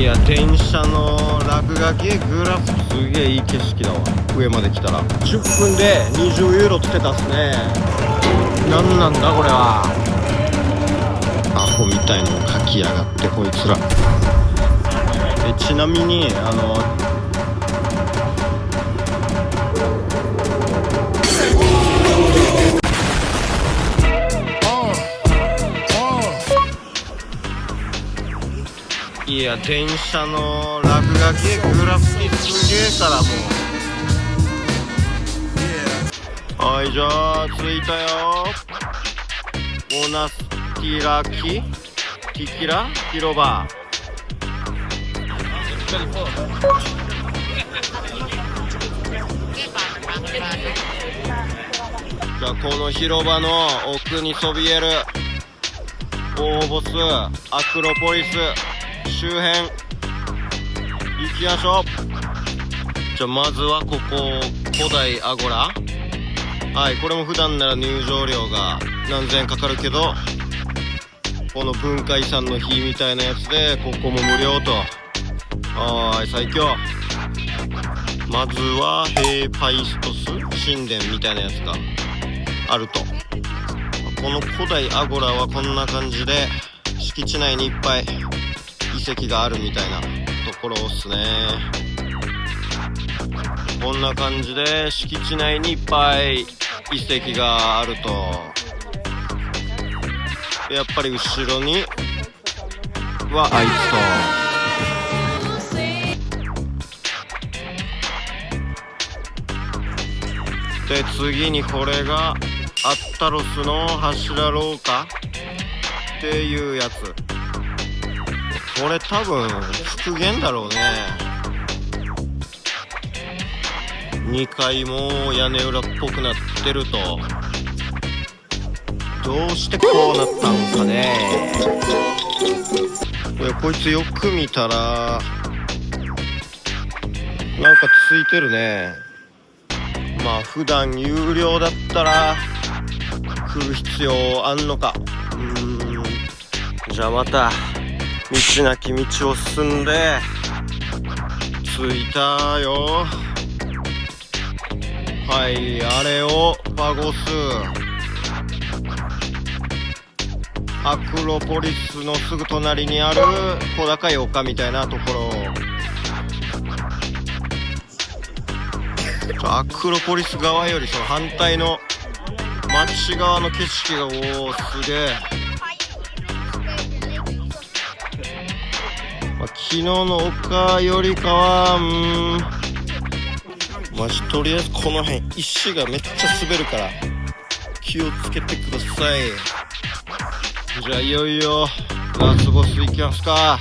いや、電車の落書きグラフすげえいい景色だわ。上まで来たら10分で20ユーロつけたっすね。なんなんだこれは。アホみたいの書きやがってこいつら。ちなみにいや、電車の落書きグラフィティすげえからもう。はい、じゃあ着いたよ。モナスティラキティキラ広場。じゃあこの広場の奥にそびえる大ボスアクロポリス周辺行きましょう。じゃあまずはここ古代アゴラ。はい、これも普段なら入場料が何千円かかるけど、この文化遺産の日みたいなやつでここも無料と。はい、最強。まずはヘーパイストス神殿みたいなやつがあると。この古代アゴラはこんな感じで敷地内にいっぱい遺跡があるみたいなところっすね。こんな感じで敷地内にいっぱい遺跡があると。やっぱり後ろにはあいつと。で次にこれがアッタロスの柱廊下っていうやつ。これ多分復元だろうね。2階も屋根裏っぽくなってると。どうしてこうなったんかね。こいつよく見たらなんかついてるね。まあ普段有料だったら来る必要あんのか。じゃあまた道なき道を進んで着いたよ。はい、あれをパゴスアクロポリスのすぐ隣にある小高い丘みたいなところ。アクロポリス側よりその反対の街側の景色が、おーすげえ。昨日の丘よりかはマジとりあえずこの辺石がめっちゃ滑るから気をつけてください。じゃあいよいよラスボス行きますか。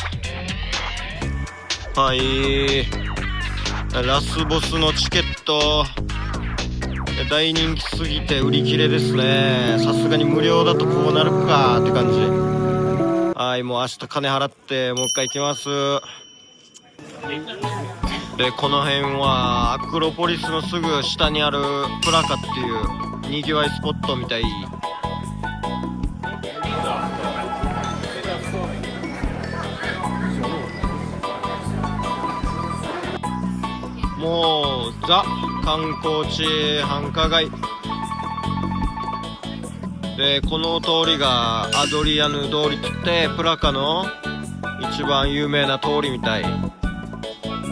はい、ラスボスのチケット大人気すぎて売り切れですね。さすがに無料だとこうなるかって感じ。はい、もう明日金払ってもう一回行きます。でこの辺はアクロポリスのすぐ下にあるプラカっていうにぎわいスポットみたい。もうザ観光地繁華街で、この通りがアドリアヌ通りって言ってプラカの一番有名な通りみたい。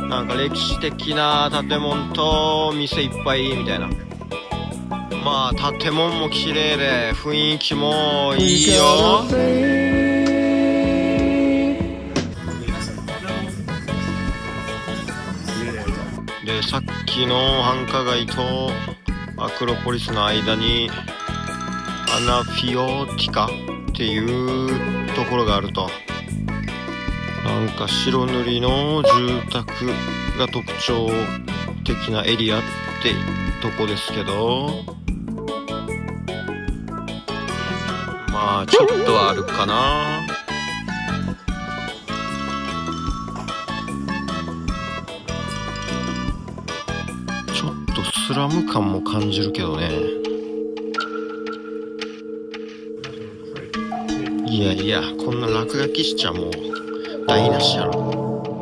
なんか歴史的な建物と店いっぱいみたいな。まあ建物も綺麗で雰囲気もいいよ。でさっきの繁華街とアクロポリスの間にアナフィオティカっていうところがあると。なんか白塗りの住宅が特徴的なエリアってとこですけど、まあちょっとはあるかな。ちょっとスラム感も感じるけどね。いやいや、こんな落書きしちゃもう台無しやろ。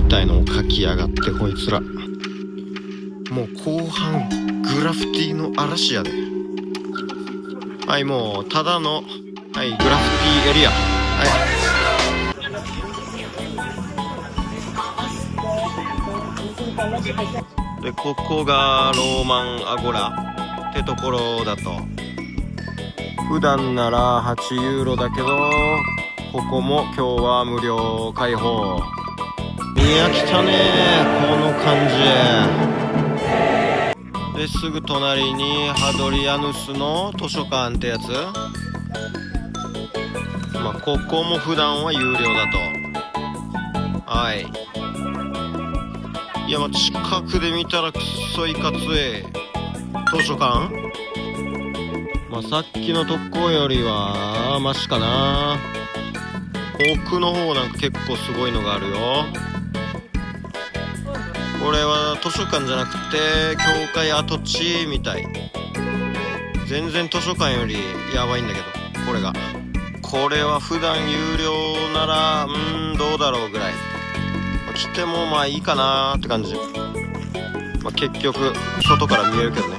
たいのを書きやがってこいつら。もう後半グラフィティの嵐やで。はい、もうただの、はい、グラフィティエリア。はい。で、ここがローマンアゴラってところだと。普段なら8ユーロだけど、ここも今日は無料開放。いや、来たねー、この感じで。すぐ隣にハドリアヌスの図書館ってやつ。まあここも普段は有料だと。はい。いや、まあ近くで見たらくっそいかつい図書館。まあさっきのとこよりはマシかな。奥の方なんか結構すごいのがあるよ。これは図書館じゃなくて教会跡地みたい。全然図書館よりやばいんだけど、これは普段有料ならどうだろうぐらい。来てもまあいいかなーって感じ。まあ結局外から見えるけどね、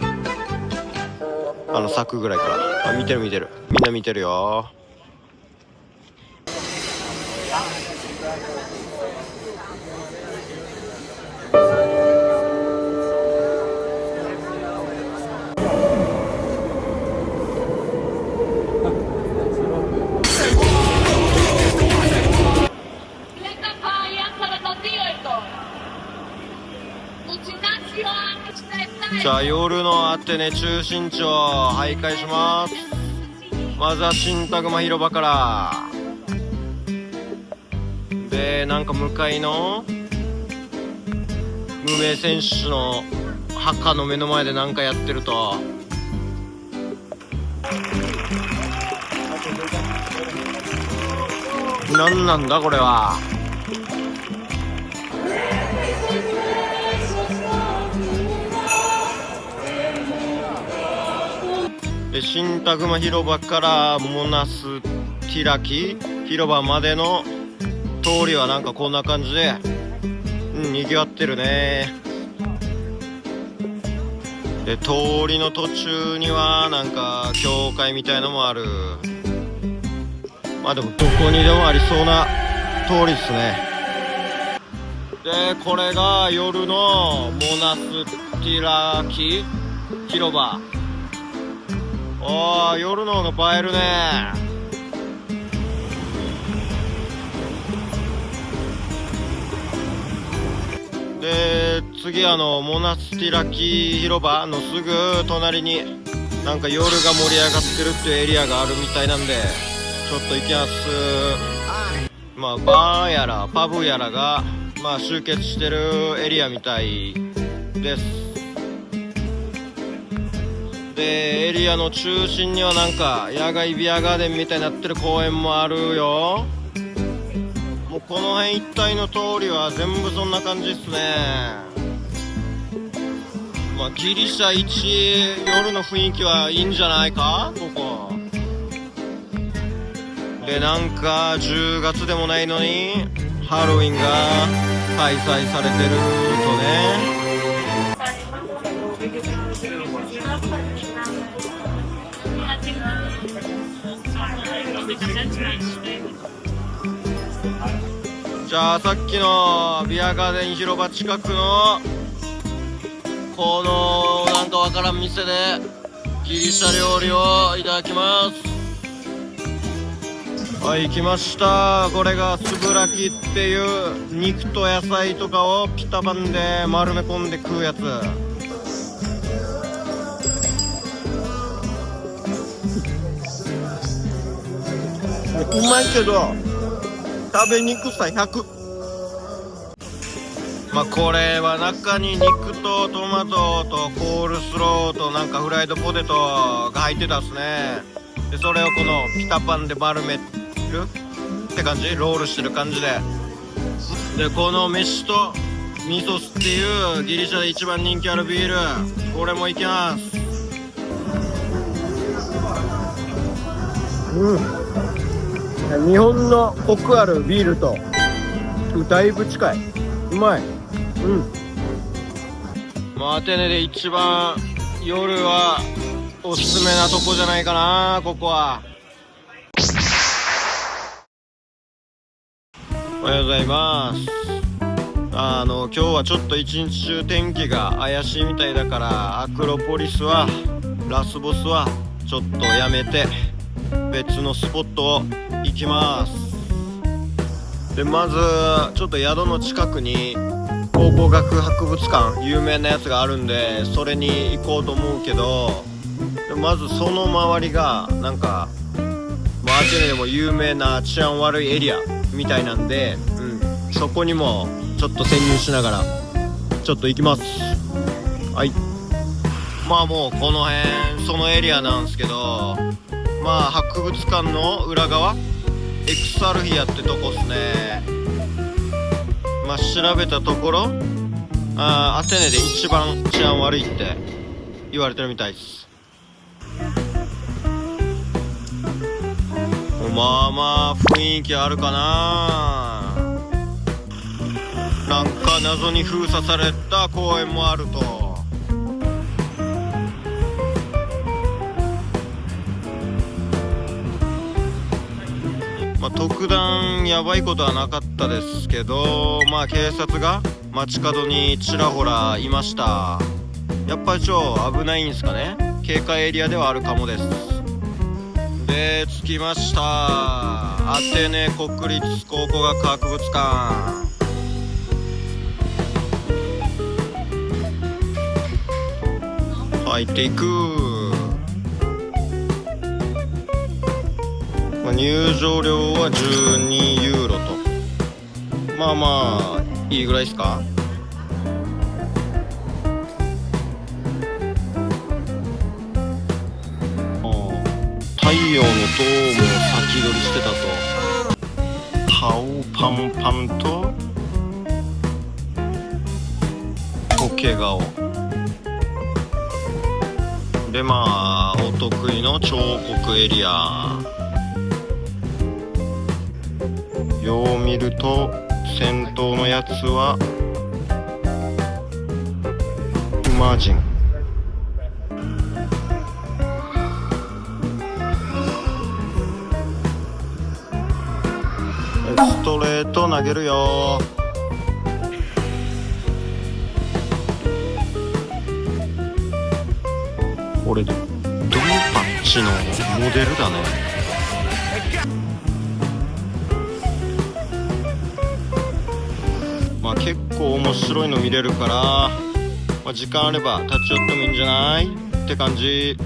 柵ぐらいから。見てるみんな見てるよ。じゃあ夜のアテネ中心地を徘徊します。まずはシンタグマ広場からで、なんか向かいの無名選手の墓の目の前でなんかやってると。なんなんだこれは。で、シンタグマ広場からモナスティラキ広場までの通りはなんかこんな感じで、賑わってるね。で、通りの途中にはなんか教会みたいのもある。まあでもどこにでもありそうな通りっすね。で、これが夜のモナスティラキ広場。おー、夜の方が映えるね。で、次モナスティラキ広場のすぐ隣になんか夜が盛り上がってるっていうエリアがあるみたいなんで、ちょっと行きます。まあバーやらパブやらがまあ集結してるエリアみたいです。で、エリアの中心にはなんか野外ビアガーデンみたいになってる公園もあるよ。もうこの辺一帯の通りは全部そんな感じっすね。まあギリシャ一夜の雰囲気はいいんじゃないかここで。なんか10月でもないのにハロウィンが開催されてるとね。じゃあさっきのビアガーデン広場近くのこのなんかわからん店でギリシャ料理をいただきます。はい、来ました。これがスブラキっていう肉と野菜とかをピタパンで丸め込んで食うやつ。うまいけど食べにくさ100。まあこれは中に肉とトマトとコールスローとなんかフライドポテトが入ってたっすね。でそれをこのピタパンで丸めるって感じ、ロールしてる感じで。でこの飯とミソスっていうギリシャで一番人気あるビール、これもいきます。日本のコクあるビールとだいぶ近い。うまい。アテネで一番夜はおすすめなとこじゃないかな、ここは。おはようございます。今日はちょっと一日中天気が怪しいみたいだから、アクロポリスはラスボスはちょっとやめて別のスポットを行きます。でまずちょっと宿の近くに考古学博物館有名なやつがあるんで、それに行こうと思うけど、まずその周りがなんかアテネでも有名な治安悪いエリアみたいなんで、そこにもちょっと潜入しながらちょっと行きます。はい。もうこの辺そのエリアなんですけど、博物館の裏側エクサルヒアってとこっすね。調べたところアテネで一番治安悪いって言われてるみたいです。雰囲気あるかな。なんか謎に封鎖された公園もあると。特段やばいことはなかったですけど、警察が街角にちらほらいました。やっぱり超危ないんですかね。警戒エリアではあるかもです。で着きました。アテネ国立考古学博物館。入っていく。入場料は12ユーロと、いいぐらいですか。太陽の塔も先取りしてたと。顔パンパンと苔顔で、お得意の彫刻エリア。よう見ると先頭のやつは馬人。ストレート投げるよ。これドンパッチのモデルだね。結構面白いの見れるから、時間あれば立ち寄ってもいいんじゃないって感じ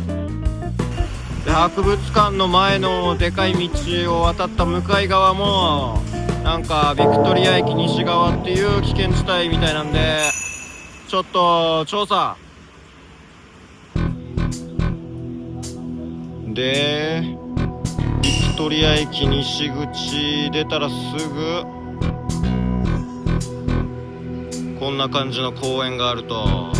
で、博物館の前のでかい道を渡った向かい側もなんかビクトリア駅西側っていう危険地帯みたいなんで、ちょっと調査で、ビクトリア駅西口出たらすぐこんな感じの公園があると、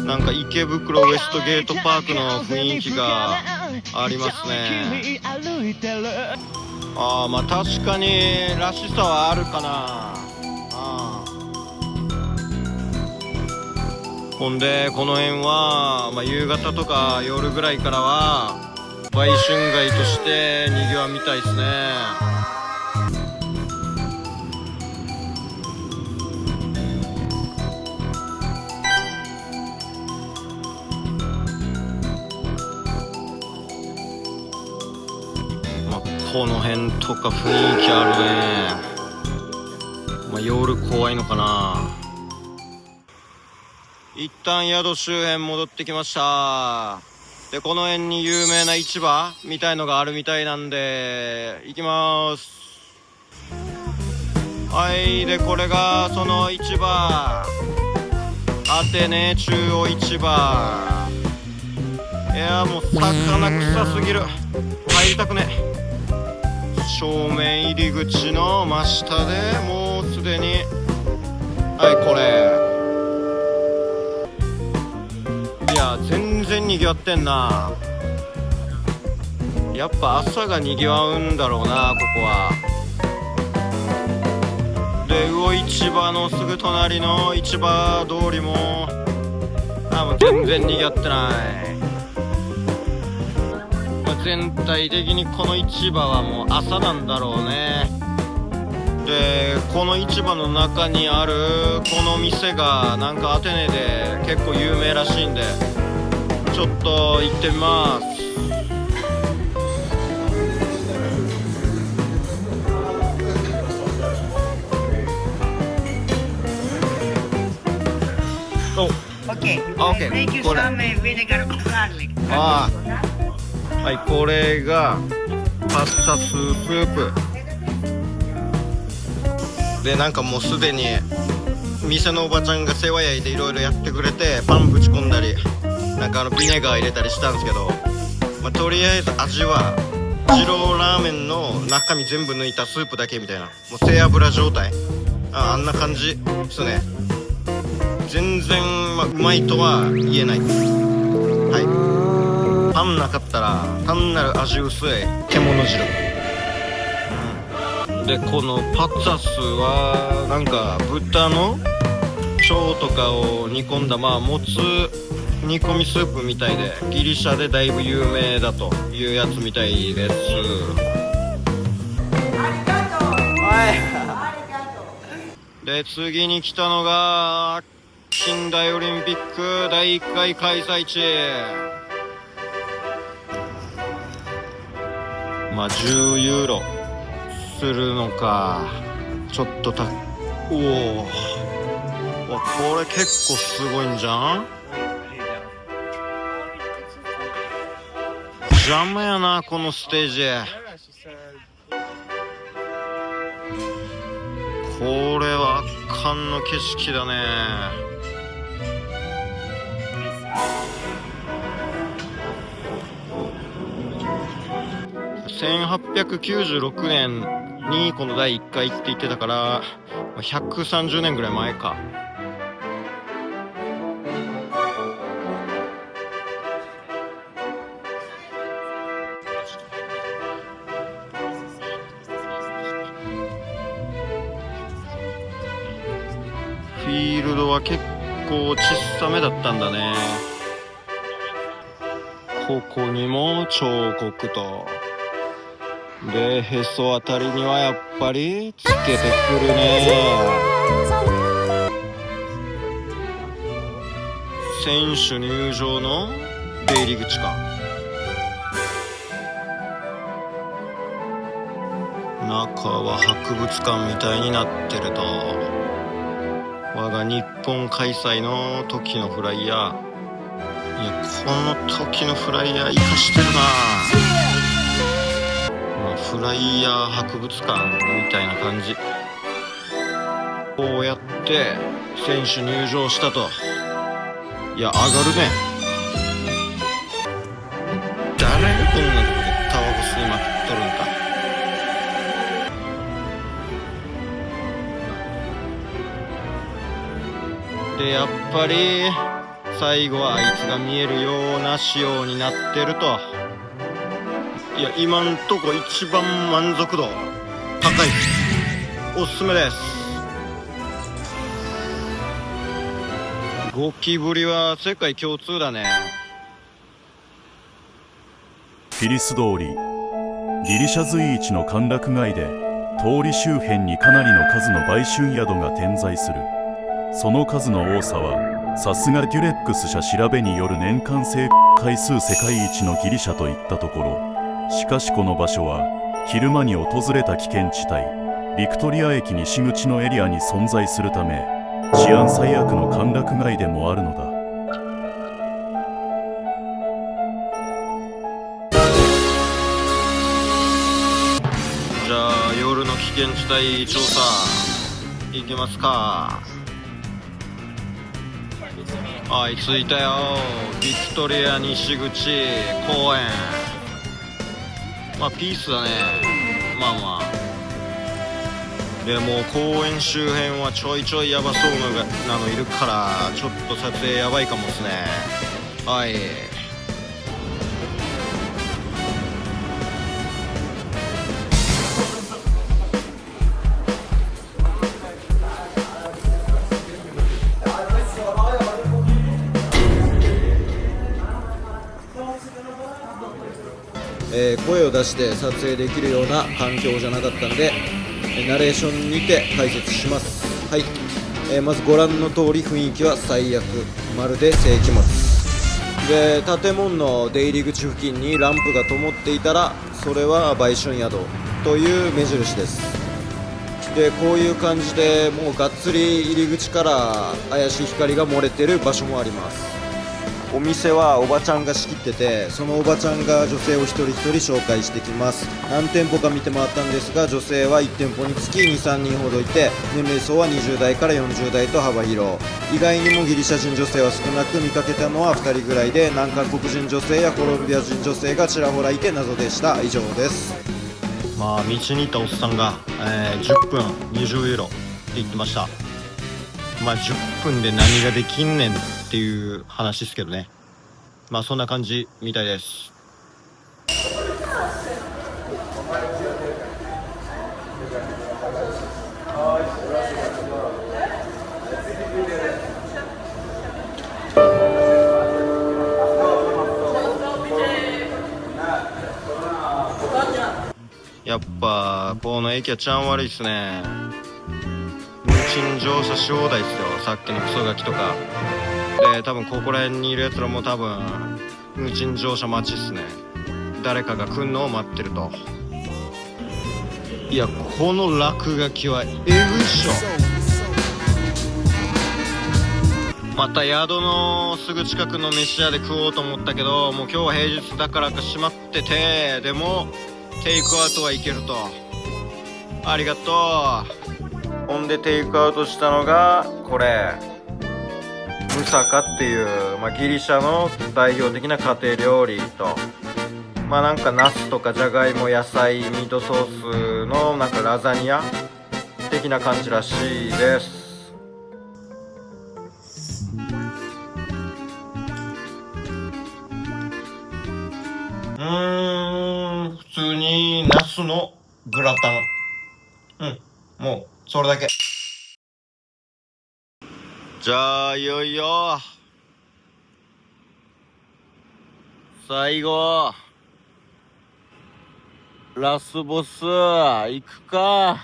なんか池袋ウエストゲートパークの雰囲気がありますね。確かにらしさはあるかな。ほんでこの辺は、夕方とか夜ぐらいからは売春街としてにぎわうみたいですね。この辺とか雰囲気あるね。夜怖いのかな。一旦宿周辺戻ってきました。でこの辺に有名な市場みたいのがあるみたいなんで行きます。はい。でこれがその市場、アテネ中央市場。いやもう魚臭すぎる、入りたくね。正面入り口の真下でもうすでにこれ全然にぎわってんな。やっぱ朝がにぎわうんだろうな、ここは。でで魚市場のすぐ隣の市場通りももう全然賑わってない。全体的にこの市場はもう朝なんだろうね。でこの市場の中にあるこの店がなんかアテネで結構有名らしいんで、ちょっと行ってみます。お、Okay. Okay. Make you これ some vinegar garlic. はい、これがパスタスープで、なんかもうすでに店のおばちゃんが世話焼いていろいろやってくれて、パンぶち込んだりなんかビネガー入れたりしたんですけど、とりあえず味は二郎ラーメンの中身全部抜いたスープだけみたいな、もう背脂状態、あんな感じですね。全然、うまいとは言えない。はい、パンなかったら単なる味薄い獣汁、でこのパツァスはなんか豚の腸とかを煮込んだもつ煮込みスープみたいで、ギリシャでだいぶ有名だというやつみたいです。で次に来たのが近代オリンピック第1回開催地、10ユーロするのか、ちょっとおお、これ結構すごいんじゃん。邪魔やなこのステージ。これは圧巻の景色だね。1896年にこの第1回って言ってたから130年ぐらい前か。フィールドは結構小さめだったんだね。ここにも彫刻と、でへそあたりにはやっぱりつけてくるね。選手入場の出入り口か。中は博物館みたいになってると。我が日本開催の時のフライヤー、いやこの時のフライヤー生かしてるな。フライヤー博物館みたいな感じ。こうやって選手入場したと。いや上がるね。誰がこんなとこでタバコ吸いまくっとるんか。でやっぱり最後はあいつが見えるような仕様になってると。いや今んとこ一番満足度高い。おすすめです。ゴキブリは世界共通だね。フィリス通り、ギリシャ随一の歓楽街で通り周辺にかなりの数の売春宿が点在する。その数の多さはさすがデュレックス社調べによる年間成回数世界一のギリシャといったところ。しかしこの場所は昼間に訪れた危険地帯ビクトリア駅西口のエリアに存在するため、治安最悪の歓楽街でもあるのだ。じゃあ夜の危険地帯調査いきますか。はい、着いたよ。ビクトリア西口公園。ピースだね。でも公園周辺はちょいちょいヤバそうなのいるから、ちょっと撮影ヤバいかもっすね。はい、声を出して撮影できるような環境じゃなかったんで、ナレーションにて解説します。はい、まずご覧の通り雰囲気は最悪、まるで世紀末で、建物の出入り口付近にランプが灯っていたらそれは売春宿という目印です。でこういう感じでもうがっつり入り口から怪しい光が漏れてる場所もあります。お店はおばちゃんが仕切ってて、そのおばちゃんが女性を一人一人紹介してきます。何店舗か見て回ったんですが、女性は1店舗につき 2,3 人ほどいて、年齢層は20代から40代と幅広。意外にもギリシャ人女性は少なく、見かけたのは2人ぐらいで、南韓国人女性やコロンビア人女性がちらほらいて謎でした。以上です。まあ道にいたおっさんが、10分20ユーロって言ってました。まあ10分で何ができんねんっていう話ですけどね。まあそんな感じみたいです。やっぱこの駅はちゃん悪いっすね。無賃乗車し放題っすよ、さっきのクソガキとかで。多分ここら辺にいるやつらも多分無賃乗車待ちっすね。誰かが来んのを待ってると。いやこの落書きはえぐいっしょ。また宿のすぐ近くの飯屋で食おうと思ったけど、もう今日は平日だからか閉まってて、でもテイクアウトはいけると。ありがとう。ほんでテイクアウトしたのがこれムサカっていう、ギリシャの代表的な家庭料理と、なんかナスとかじゃがいも、野菜、ミートソースのなんかラザニア的な感じらしいです。普通にナスのグラタン。もうそれだけ。じゃあいよいよ最後ラスボス行くか。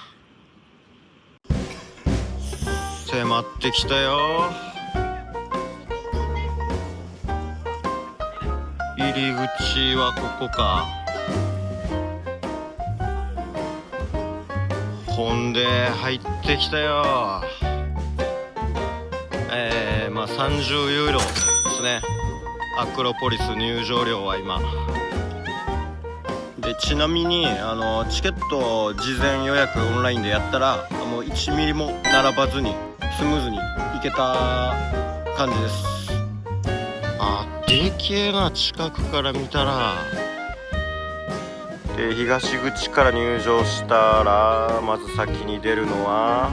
迫ってきたよ。入り口はここか。ほんで入ってきたよ。30ユーロですね、アクロポリス入場料は今で。ちなみにチケット事前予約オンラインでやったらもう1ミリも並ばずにスムーズに行けた感じです。でけえな、近くから見たら。で東口から入場したらまず先に出るのは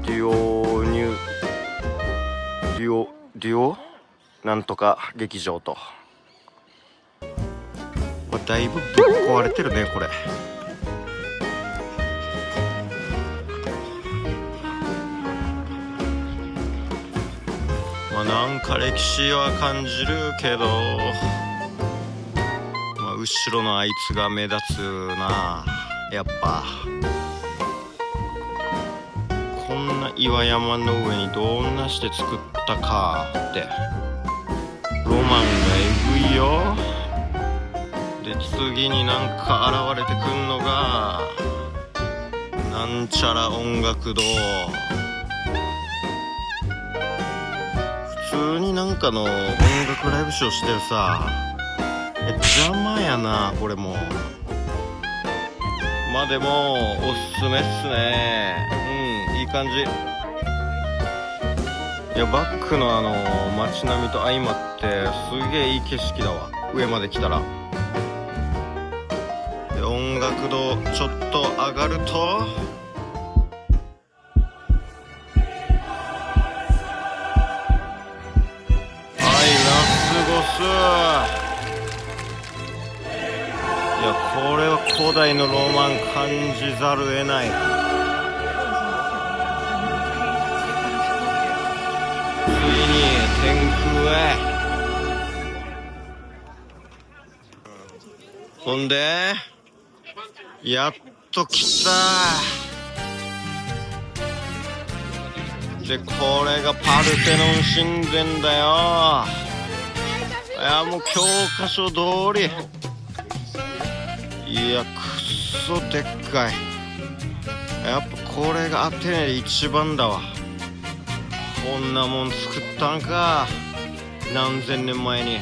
デュオなんとか劇場と。だいぶぶっ壊れてるねこれ。なんか歴史は感じるけど、後ろのあいつが目立つな。やっぱこんな岩山の上にどんなして作ったかって、ロマンがえぐいよ。で次になんか現れてくんのがなんちゃら音楽堂。普通になんかの音楽ライブショーしてるさ。邪魔やなこれも。でもおすすめっすね。いい感じ。いやバックの街並みと相まってすげえいい景色だわ、上まで来たら。で音楽堂ちょっと上がるとラスボス。いやこれは古代のロマン感じざるを得ない。ついに天空へ。ほんでやっと来た。でこれがパルテノン神殿だよ。いやもう教科書通り。いやくっそでっかい。やっぱこれがアテネで一番だわ。こんなもん作ったんか、何千年前に。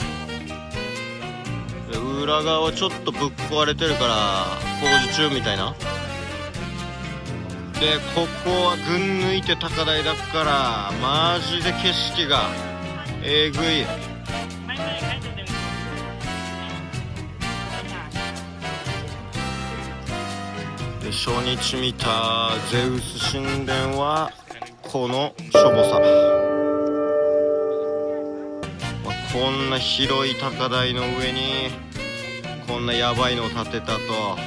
で裏側はちょっとぶっ壊れてるから工事中みたいな。でここは群抜いて高台だからマジで景色がえぐい。で初日見たゼウス神殿はこのしょぼさ。こんな広い高台の上にこんなヤバいのを建てたと。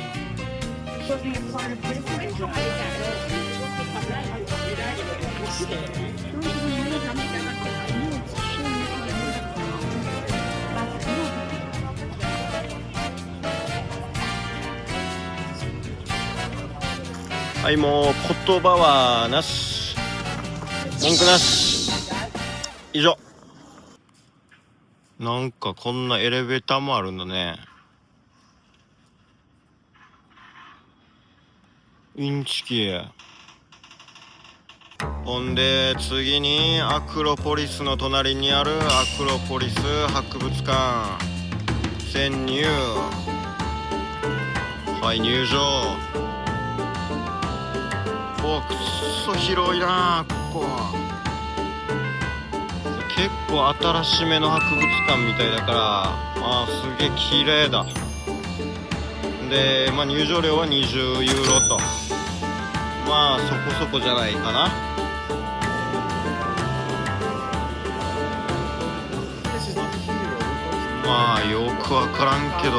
はい、もう言葉はなし、文句なし、以上。なんかこんなエレベーターもあるんだね。インチキ。ほんで次にアクロポリスの隣にあるアクロポリス博物館潜入。はい入場。おくっそ広いなここ。結構新しめの博物館みたいだからすげえ綺麗だ。で入場料は20ユーロと、そこそこじゃないかな。よくわからんけどす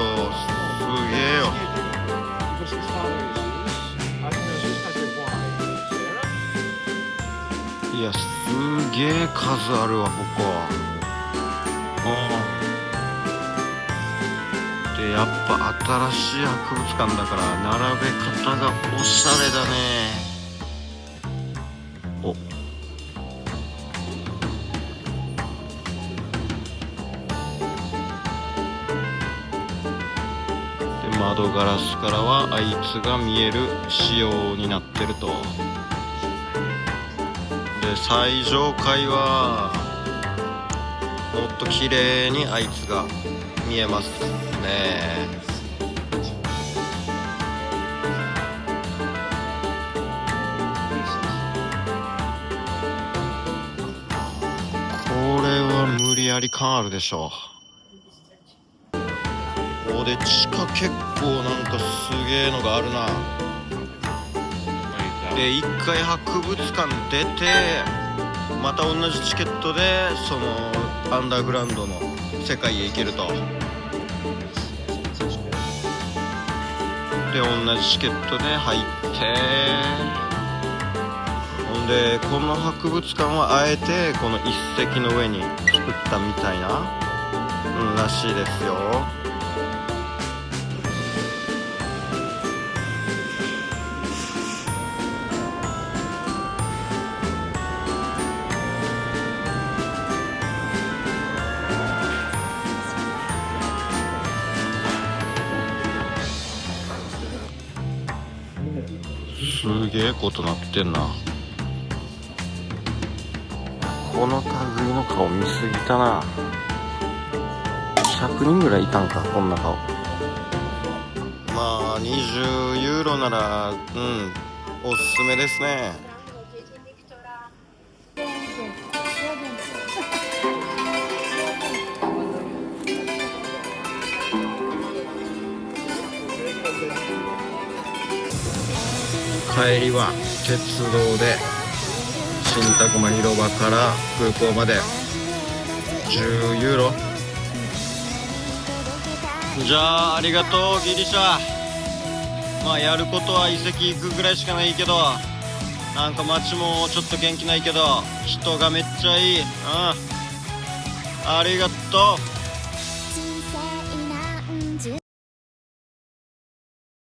げえよ。いやすげえ数あるわここ。でやっぱ新しい博物館だから並べ方がおしゃれだね。で窓ガラスからはあいつが見える仕様になってると。で最上階はもっと綺麗にあいつが見えますね。これは無理やり感あるでしょ。で地下結構なんかすげえのがあるな。で一回博物館出てまた同じチケットでそのアンダーグラウンドの世界へ行けると。で同じチケットで入って、ほんでこの博物館はあえてこの一石の上に作ったみたいな、らしいですよ。すげえことなってんな。この類の顔見すぎたな。100人ぐらいいたんかこんな顔。20ユーロならおすすめですね。帰りは鉄道で新宅間広場から空港まで10ユーロ。じゃあありがとうギリシャ。やることは遺跡行くぐらいしかないけど、なんか街もちょっと元気ないけど人がめっちゃいい。ありがとう。